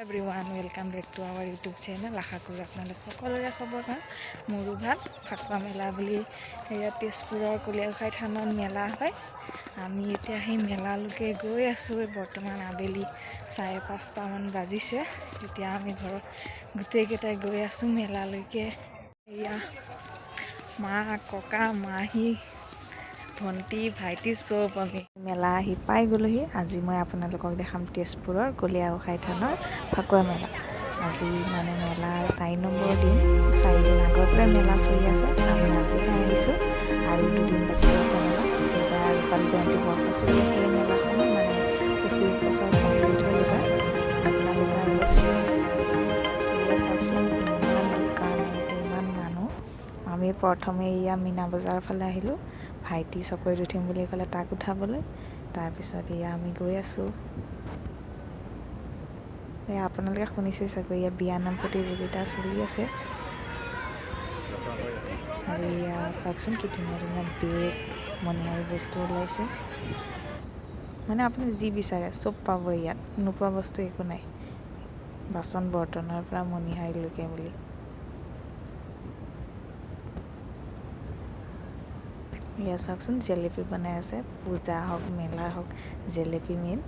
Everyone, welcome back to our YouTube channel. আশা কৰোঁ আপোনালোক সকলোৰে খবৰ ভাল। মোৰো ভাল। ফাকুৱা মেলা বুলি ইয়াত তেজপুৰৰ কলীয়াখাই থানত মেলা হয়। আমি এতিয়া সেই মেলালৈকে গৈ আছোঁ। বৰ্তমান আবেলি 5:30 মান বাজিছে। এতিয়া আমি ঘৰত গোটেইকেইটাই গৈ আছোঁ মেলালৈকে। এয়া মা, ককা, মাহী, ভণ্টি, ভাইটি চব আমি মেলা আহি পাই গ'লোহি। আজি মই আপোনালোকক দেখাম তেজপুৰৰ কলীয়াখাই থানৰ ফাকুৱা মেলা। আজি মানে মেলা 4 নম্বৰ দিন, 4 দিন আগৰ পৰাই মেলা চলি আছে। আমি আজিহে আহিছোঁ আৰু 2 দিন বাকী আছে মেলা। এইবাৰ ৰূপালী জয়ন্তী বৰ্ষ চলি আছে এই মেলাখনত, মানে 25 বছৰ কমপ্লিট হ'ল এইবাৰ। আপোনালোকে আহিবচোন। এয়া চাওকচোন, ইমান দোকান আহিছে, ইমান মানুহ। আমি প্ৰথমে এয়া মীনা বজাৰৰ ফালে আহিলোঁ। ভাইটি চকৰিত উঠিম বুলি ক'লে, তাক উঠাবলৈ। তাৰপিছত এয়া আমি গৈ আছোঁ। এয়া আপোনালোকে শুনিছে চাগৈ, এয়া বিয়ানাম প্ৰতিযোগিতা চলি আছে। আৰু এয়া চাওকচোন কি ধুনীয়া ধুনীয়া বেগ, মণিহাৰী বস্তু ওলাইছে। মানে আপুনি যি বিচাৰে চব পাব ইয়াত, নোপোৱা বস্তু একো নাই। বাচন বৰ্তনৰ পৰা মণিহাৰীলৈকে বুলি। এয়া চাওকচোন, জেলেপি বনাই আছে। পূজা হওক, মেলা হওক, জেলেপি মেইন।